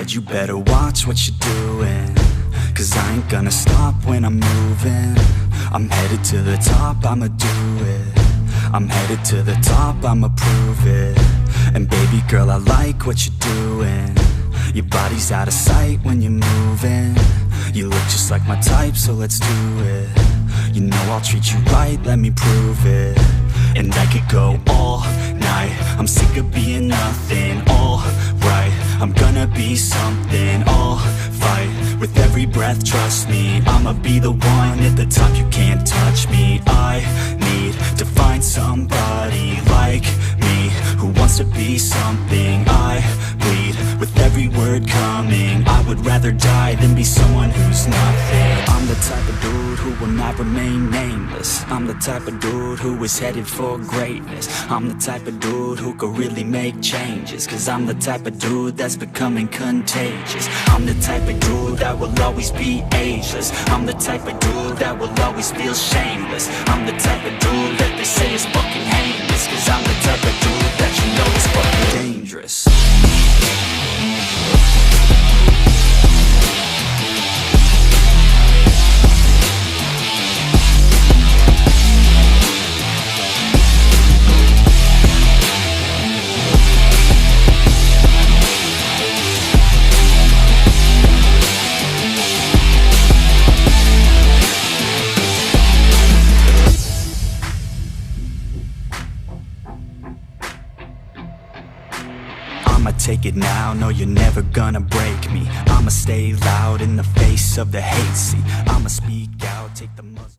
said you better watch what you're doing, 'cause I ain't gonna stop when I'm moving. I'm headed to the top, I'ma do it. I'm headed to the top, I'ma prove it. And baby girl, I like what you're doing. Your body's out of sight when you're moving. You look just like my type, so let's do it. You know I'll treat you right, let me prove it. And I could go all night, I'm sick of being nothing. All right, I'm gonna be something. I'll fight with every breath, trust me. I'ma be the one at the top, you can't touch me. I need to find somebody like me, who wants to be something. I bleed with every word coming. I would rather die than be someone who's nothing. I'm the type of dude who will not remain nameless. I'm the type of dude who is headed for greatness. I'm the type of dude who could really make changes, 'cause I'm the type of dude that's becoming contagious. I'm the type of dude that will always be ageless. I'm the type of dude that will always feel shameless. I'm the type of dude that they say is fucking heinous, 'cause I'm the type of dude that you know is fucking dangerous. I'ma take it now, no you're never gonna break me. I'ma stay loud in the face of the hate, see. I'ma speak out, take the muzzle.